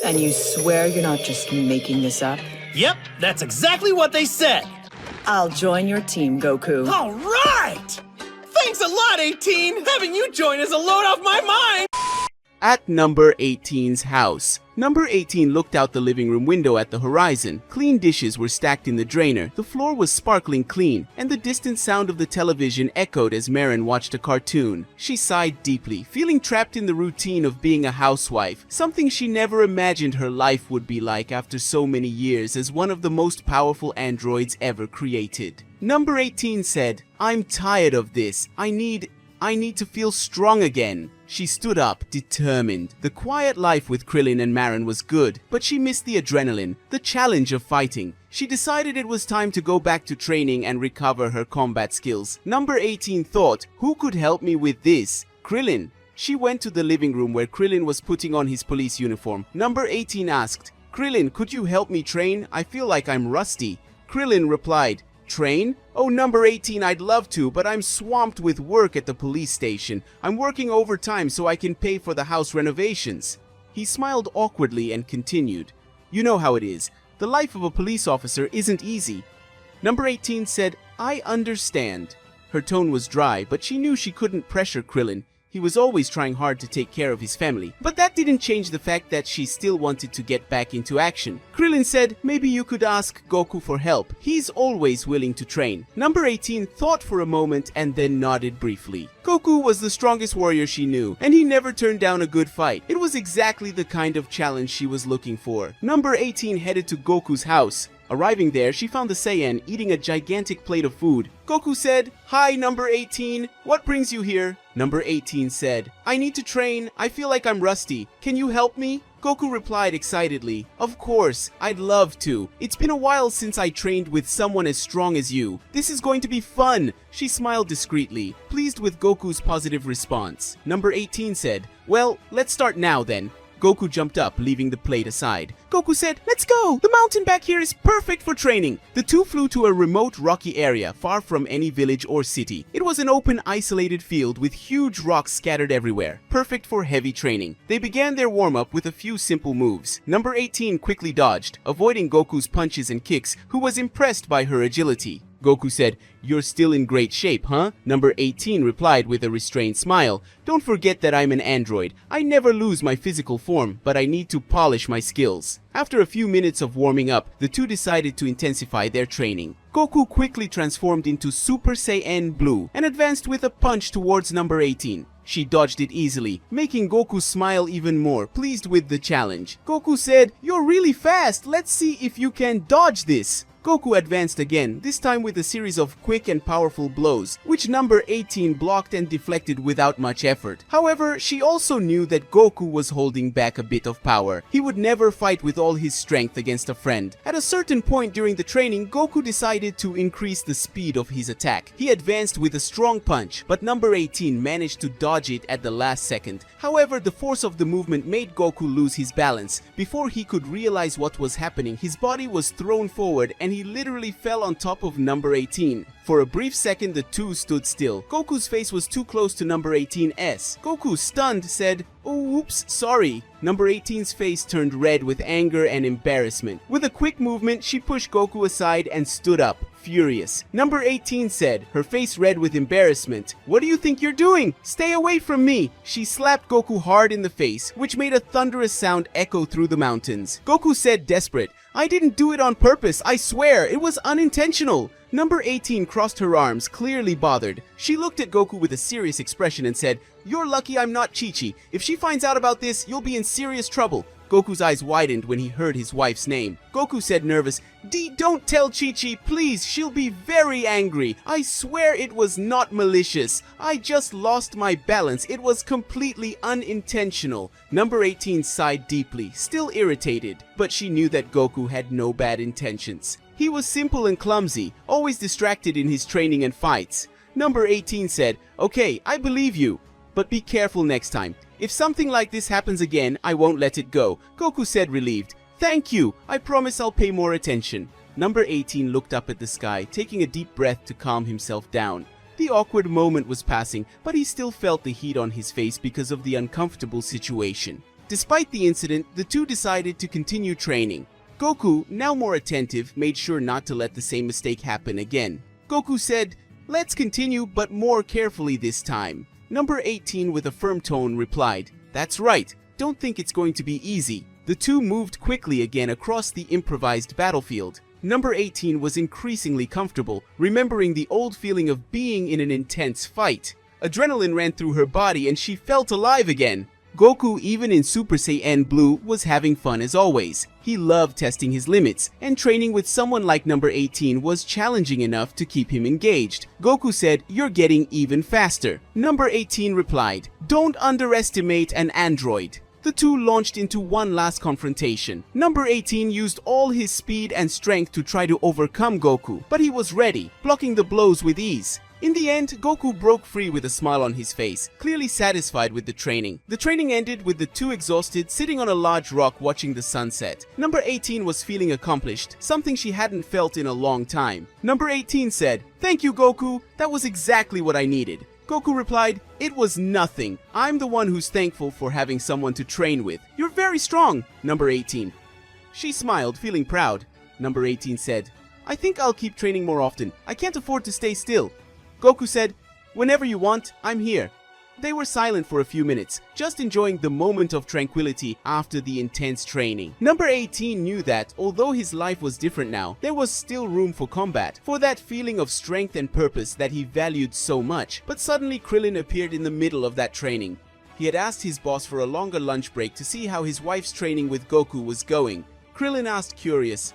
And you swear you're not just making this up? Yep, that's exactly what they said. I'll join your team, Goku. All right! Thanks a lot, 18! Having you join is a load off my mind! At number 18's house. Number 18 looked out the living room window at the horizon. Clean dishes were stacked in the drainer, the floor was sparkling clean, and the distant sound of the television echoed as Marin watched a cartoon. She sighed deeply, feeling trapped in the routine of being a housewife, something she never imagined her life would be like after so many years as one of the most powerful androids ever created. Number 18 said, "I'm tired of this. I need to feel strong again." She stood up, determined. The quiet life with Krillin and Marin was good, but she missed the adrenaline, the challenge of fighting. She decided it was time to go back to training and recover her combat skills. Number 18 thought, who could help me with this? Krillin. She went to the living room where Krillin was putting on his police uniform. Number 18 asked, "Krillin, could you help me train? I feel like I'm rusty." Krillin replied, "Train? Oh, number 18, I'd love to, but I'm swamped with work at the police station. I'm working overtime so I can pay for the house renovations." He smiled awkwardly and continued, "You know how it is. The life of a police officer isn't easy." Number 18 said, "I understand." Her tone was dry, but she knew she couldn't pressure Krillin. He was always trying hard to take care of his family. But that didn't change the fact that she still wanted to get back into action. Krillin said, "Maybe you could ask Goku for help. He's always willing to train." Number 18 thought for a moment and then nodded briefly. Goku was the strongest warrior she knew, and he never turned down a good fight. It was exactly the kind of challenge she was looking for. Number 18 headed to Goku's house. Arriving there, she found the Saiyan eating a gigantic plate of food. Goku said, "Hi, number 18. What brings you here?" Number 18 said, "I need to train. I feel like I'm rusty. Can you help me?" Goku replied excitedly, "Of course, I'd love to. It's been a while since I trained with someone as strong as you. This is going to be fun." She smiled discreetly, pleased with Goku's positive response. Number 18 said, "Well, let's start now then." Goku jumped up, leaving the plate aside. Goku said, "Let's go! The mountain back here is perfect for training." The two flew to a remote rocky area, far from any village or city. It was an open, isolated field with huge rocks scattered everywhere, perfect for heavy training. They began their warm-up with a few simple moves. Number 18 quickly dodged, avoiding Goku's punches and kicks, who was impressed by her agility. Goku said, "You're still in great shape, huh?" Number 18 replied with a restrained smile, "Don't forget that I'm an android. I never lose my physical form, but I need to polish my skills." After a few minutes of warming up, the two decided to intensify their training. Goku quickly transformed into Super Saiyan Blue and advanced with a punch towards number 18. She dodged it easily, making Goku smile even more, pleased with the challenge. Goku said, "You're really fast. Let's see if you can dodge this." Goku advanced again, this time with a series of quick and powerful blows, which number 18 blocked and deflected without much effort. However, she also knew that Goku was holding back a bit of power. He would never fight with all his strength against a friend. At a certain point during the training, Goku decided to increase the speed of his attack. He advanced with a strong punch, but number 18 managed to dodge it at the last second. However, the force of the movement made Goku lose his balance. Before he could realize what was happening, his body was thrown forward and he literally fell on top of number 18. For a brief second, the two stood still. Goku's face was too close to number 18's. Goku, stunned, said, "Oh, oops, sorry." Number 18's face turned red with anger and embarrassment. With a quick movement, she pushed Goku aside and stood up, furious. Number 18 said, her face red with embarrassment, "What do you think you're doing? Stay away from me." She slapped Goku hard in the face, which made a thunderous sound echo through the mountains. Goku said, desperate, "I didn't do it on purpose, I swear, it was unintentional." Number 18 crossed her arms, clearly bothered. She looked at Goku with a serious expression and said, "You're lucky I'm not Chi-Chi. If she finds out about this, you'll be in serious trouble." Goku's eyes widened when he heard his wife's name. Goku said nervous, Don't tell Chi-Chi, please, she'll be very angry. I swear it was not malicious. I just lost my balance. It was completely unintentional." Number 18 sighed deeply, still irritated, but she knew that Goku had no bad intentions. He was simple and clumsy, always distracted in his training and fights. Number 18 said, "Okay, I believe you, but be careful next time. If something like this happens again, I won't let it go." Goku said relieved, "Thank you, I promise I'll pay more attention." Number 18 looked up at the sky, taking a deep breath to calm himself down. The awkward moment was passing, but he still felt the heat on his face because of the uncomfortable situation. Despite the incident, the two decided to continue training. Goku, now more attentive, made sure not to let the same mistake happen again. Goku said, "Let's continue, but more carefully this time." Number 18, with a firm tone, replied, "That's right. Don't think it's going to be easy." The two moved quickly again across the improvised battlefield. Number 18 was increasingly comfortable, remembering the old feeling of being in an intense fight. Adrenaline ran through her body and she felt alive again. Goku, even in Super Saiyan Blue, was having fun as always. He loved testing his limits, and training with someone like number 18 was challenging enough to keep him engaged. Goku said, "You're getting even faster." Number 18 replied, "Don't underestimate an android." The two launched into one last confrontation. Number 18 used all his speed and strength to try to overcome Goku, but he was ready, blocking the blows with ease. In the end, Goku broke free with a smile on his face, clearly satisfied with the training. The training ended with the two exhausted, sitting on a large rock watching the sunset. Number 18 was feeling accomplished, something she hadn't felt in a long time. Number 18 said, "Thank you, Goku. That was exactly what I needed." Goku replied, "It was nothing. I'm the one who's thankful for having someone to train with. You're very strong." Number 18. She smiled, feeling proud. Number 18 said, "I think I'll keep training more often. I can't afford to stay still." Goku said, "Whenever you want, I'm here." They were silent for a few minutes, just enjoying the moment of tranquility after the intense training. Number 18 knew that, although his life was different now, there was still room for combat, for that feeling of strength and purpose that he valued so much. But suddenly Krillin appeared in the middle of that training. He had asked his boss for a longer lunch break to see how his wife's training with Goku was going. Krillin asked, curious,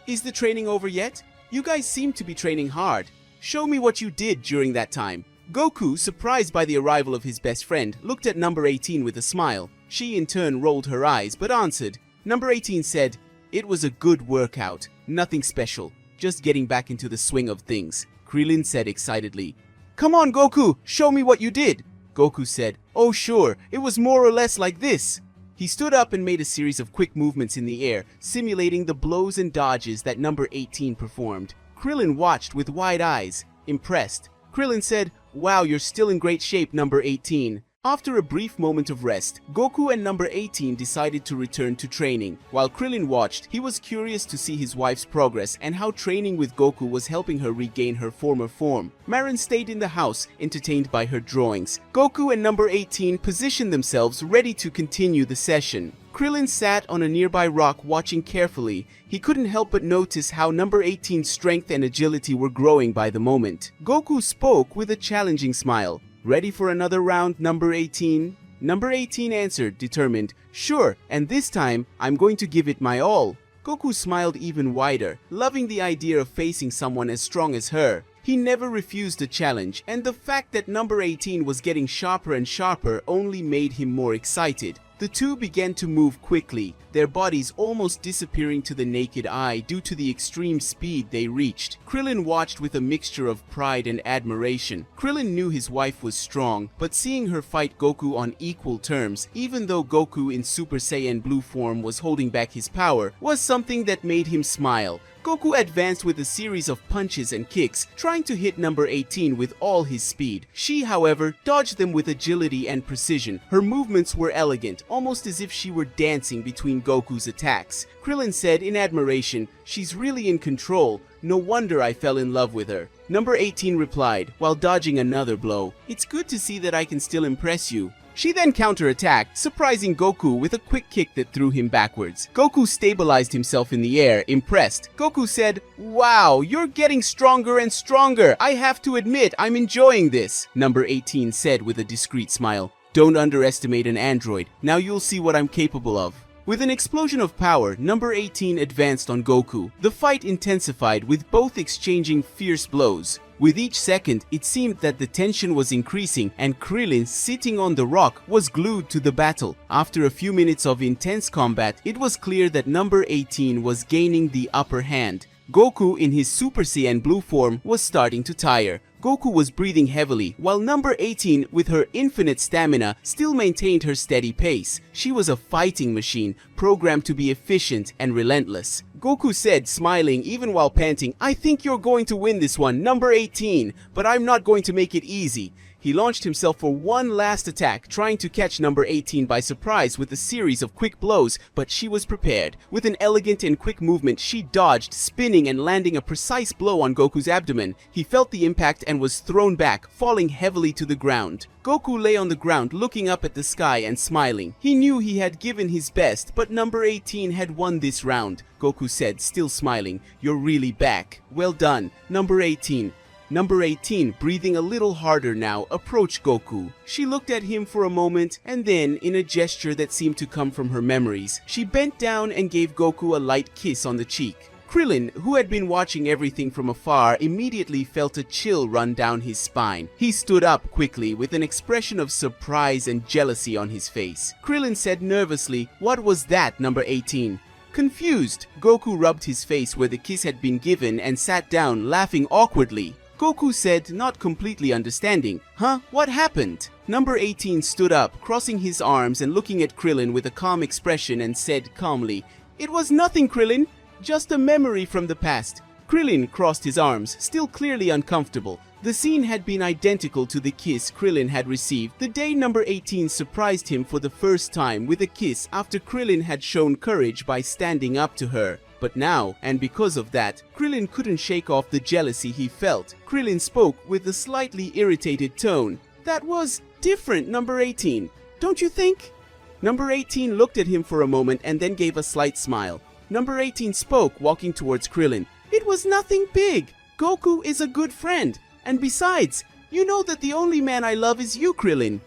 "Is the training over yet? You guys seem to be training hard. Show me what you did during that time." Goku, surprised by the arrival of his best friend, looked at number 18 with a smile. She in turn rolled her eyes but answered. Number 18 said, "It was a good workout. Nothing special. Just getting back into the swing of things." Krillin said excitedly, "Come on, Goku, show me what you did." Goku said, "Oh sure, it was more or less like this." He stood up and made a series of quick movements in the air, simulating the blows and dodges that number 18 performed. Krillin watched with wide eyes, impressed. Krillin said, "Wow, you're still in great shape, number 18. After a brief moment of rest, Goku and number 18 decided to return to training. While Krillin watched, he was curious to see his wife's progress and how training with Goku was helping her regain her former form. Marin stayed in the house, entertained by her drawings. Goku and number 18 positioned themselves ready to continue the session. Krillin sat on a nearby rock watching carefully. He couldn't help but notice how number 18's strength and agility were growing by the moment. Goku spoke with a challenging smile. "Ready for another round, number 18? Number 18 answered, determined, "Sure, and this time, I'm going to give it my all." Goku smiled even wider, loving the idea of facing someone as strong as her. He never refused a challenge, and the fact that number 18 was getting sharper and sharper only made him more excited. The two began to move quickly, their bodies almost disappearing to the naked eye due to the extreme speed they reached. Krillin watched with a mixture of pride and admiration. Krillin knew his wife was strong, but seeing her fight Goku on equal terms, even though Goku in Super Saiyan Blue form was holding back his power, was something that made him smile. Goku advanced with a series of punches and kicks, trying to hit number 18 with all his speed. She, however, dodged them with agility and precision. Her movements were elegant, almost as if she were dancing between Goku's attacks. Krillin said in admiration, "She's really in control. No wonder I fell in love with her." Number 18 replied, while dodging another blow, "It's good to see that I can still impress you." She then counterattacked, surprising Goku with a quick kick that threw him backwards. Goku stabilized himself in the air, impressed. Goku said, "Wow, you're getting stronger and stronger. I have to admit, I'm enjoying this." Number 18 said with a discreet smile, "Don't underestimate an android. Now you'll see what I'm capable of." With an explosion of power, number 18 advanced on Goku. The fight intensified, with both exchanging fierce blows. With each second, it seemed that the tension was increasing, and Krillin, sitting on the rock, was glued to the battle. After a few minutes of intense combat, it was clear that number 18 was gaining the upper hand. Goku, in his Super Saiyan Blue form, was starting to tire. Goku was breathing heavily, while number 18, with her infinite stamina, still maintained her steady pace. She was a fighting machine, programmed to be efficient and relentless. Goku said, smiling even while panting, "I think you're going to win this one, number 18, but I'm not going to make it easy." He launched himself for one last attack, trying to catch number 18 by surprise with a series of quick blows, but she was prepared. With an elegant and quick movement, she dodged, spinning and landing a precise blow on Goku's abdomen. He felt the impact and was thrown back, falling heavily to the ground. Goku lay on the ground, looking up at the sky and smiling. He knew he had given his best, but number 18 had won this round. Goku said, still smiling, "You're really back. Well done, number 18. Number 18, breathing a little harder now, approached Goku. She looked at him for a moment, and then, in a gesture that seemed to come from her memories, she bent down and gave Goku a light kiss on the cheek. Krillin, who had been watching everything from afar, immediately felt a chill run down his spine. He stood up quickly with an expression of surprise and jealousy on his face. Krillin said nervously, "What was that, number 18? Confused, Goku rubbed his face where the kiss had been given and sat down, laughing awkwardly. Goku said, not completely understanding, "Huh? What happened?" Number 18 stood up, crossing his arms and looking at Krillin with a calm expression and said calmly, "It was nothing, Krillin. Just a memory from the past." Krillin crossed his arms, still clearly uncomfortable. The scene had been identical to the kiss Krillin had received the day number 18 surprised him for the first time with a kiss after Krillin had shown courage by standing up to her. But now, and because of that, Krillin couldn't shake off the jealousy he felt. Krillin spoke with a slightly irritated tone. "That was different, number 18. Don't you think?" Number 18 looked at him for a moment and then gave a slight smile. Number 18 spoke, walking towards Krillin. "It was nothing big. Goku is a good friend. And besides, you know that the only man I love is you, Krillin."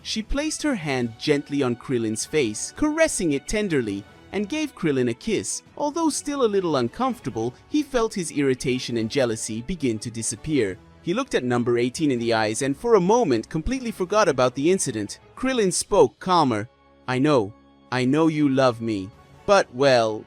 She placed her hand gently on Krillin's face, caressing it tenderly, and gave Krillin a kiss. Although still a little uncomfortable, he felt his irritation and jealousy begin to disappear. He looked at number 18 in the eyes and for a moment completely forgot about the incident. Krillin spoke calmer. I know you love me. But, well,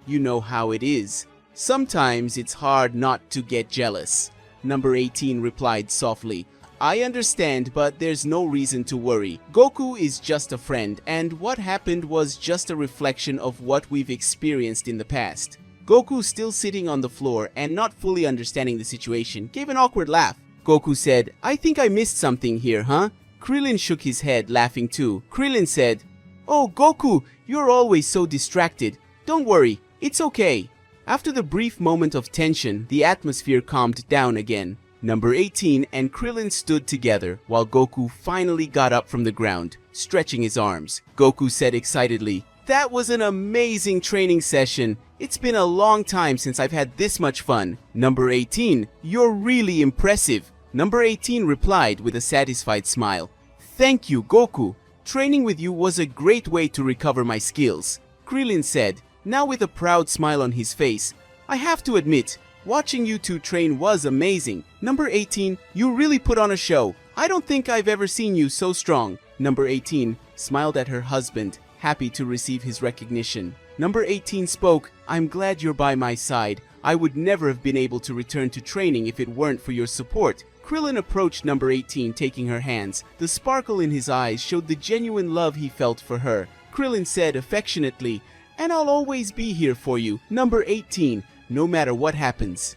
you know how it is. Sometimes it's hard not to get jealous." Number 18 replied softly. "I understand, but there's no reason to worry. Goku is just a friend, and what happened was just a reflection of what we've experienced in the past." Goku, still sitting on the floor and not fully understanding the situation, gave an awkward laugh. Goku said, "I think I missed something here, huh?" Krillin shook his head, laughing too. Krillin said, "Oh, Goku, you're always so distracted. Don't worry, it's okay." After the brief moment of tension, the atmosphere calmed down again. Number 18 and Krillin stood together while Goku finally got up from the ground, stretching his arms. Goku said excitedly, "That was an amazing training session. It's been a long time since I've had this much fun." Number 18, "You're really impressive." Number 18 replied with a satisfied smile, "Thank you, Goku. Training with you was a great way to recover my skills." Krillin said, now with a proud smile on his face, "I have to admit, watching you two train was amazing. Number 18, you really put on a show. I don't think I've ever seen you so strong." Number 18 smiled at her husband, happy to receive his recognition. Number 18 spoke, "I'm glad you're by my side. I would never have been able to return to training if it weren't for your support." Krillin approached number 18, taking her hands. The sparkle in his eyes showed the genuine love he felt for her. Krillin said affectionately, "And I'll always be here for you, number 18, no matter what happens."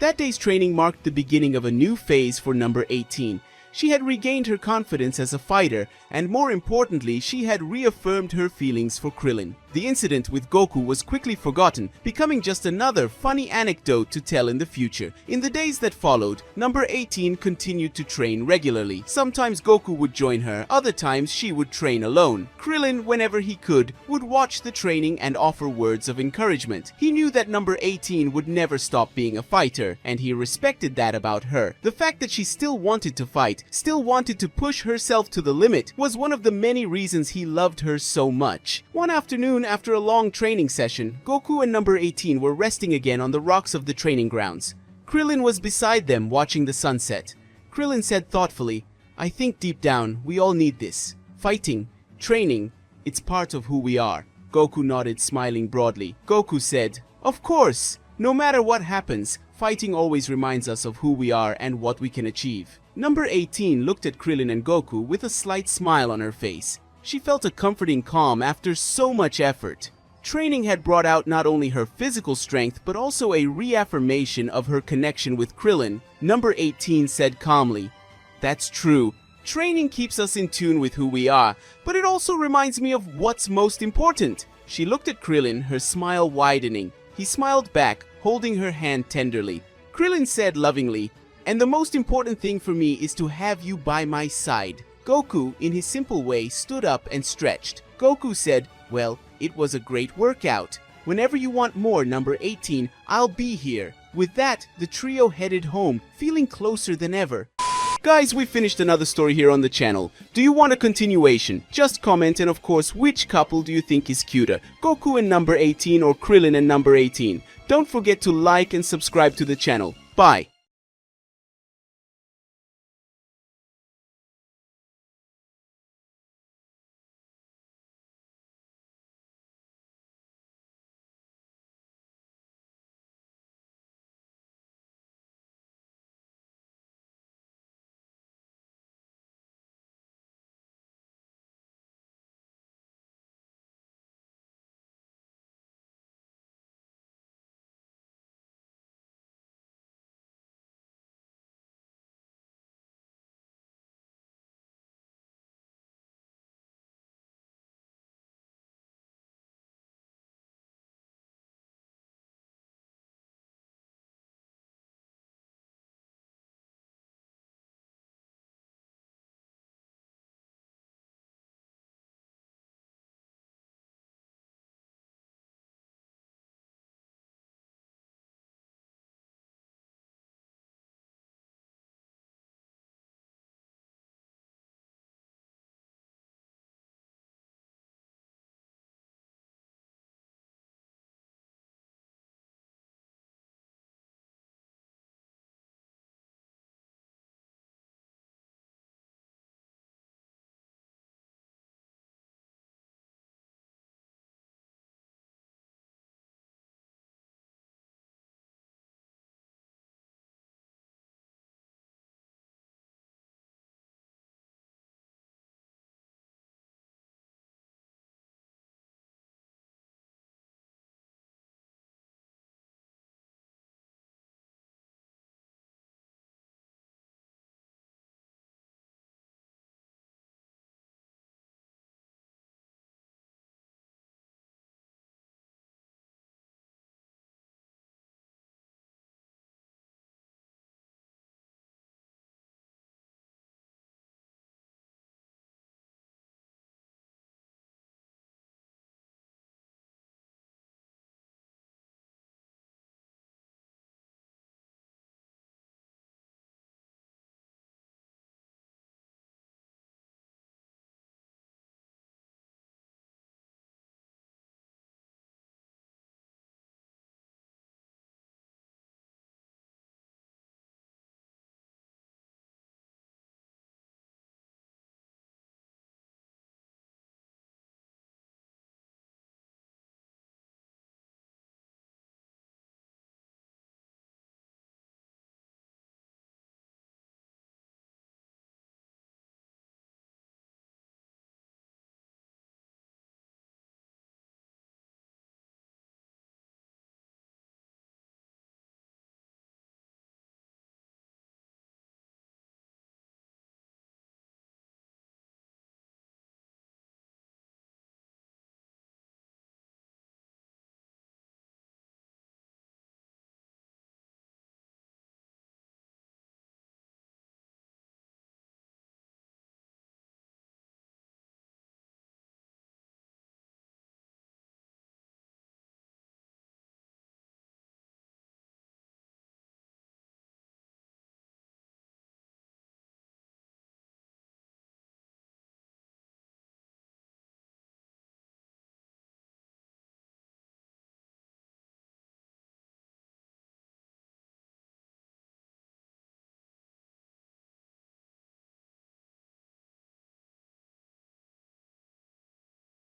That day's training marked the beginning of a new phase for number 18. She had regained her confidence as a fighter, and more importantly, she had reaffirmed her feelings for Krillin. The incident with Goku was quickly forgotten, becoming just another funny anecdote to tell in the future. In the days that followed, number 18 continued to train regularly. Sometimes Goku would join her, other times she would train alone. Krillin, whenever he could, would watch the training and offer words of encouragement. He knew that number 18 would never stop being a fighter, and he respected that about her. The fact that she still wanted to fight, still wanted to push herself to the limit, was one of the many reasons he loved her so much. One afternoon, after a long training session, Goku and number 18 were resting again on the rocks of the training grounds. Krillin was beside them watching the sunset. Krillin said thoughtfully, "I think deep down, we all need this. Fighting, training, it's part of who we are." Goku nodded, smiling broadly. Goku said, "Of course! No matter what happens, fighting always reminds us of who we are and what we can achieve." Number 18 looked at Krillin and Goku with a slight smile on her face. She felt a comforting calm after so much effort. Training had brought out not only her physical strength, but also a reaffirmation of her connection with Krillin. Number 18 said calmly, That's true. Training keeps us in tune with who we are, but it also reminds me of what's most important. She looked at Krillin, her smile widening. He smiled back, holding her hand tenderly. Krillin said lovingly, "And the most important thing for me is to have you by my side." Goku, in his simple way, stood up and stretched. Goku said, "Well, it was a great workout. Whenever you want more, number 18, I'll be here." With that, the trio headed home, feeling closer than ever. Guys, we finished another story here on the channel. Do you want a continuation? Just comment, and of course, which couple do you think is cuter? Goku and number 18 or Krillin and number 18? Don't forget to like and subscribe to the channel. Bye!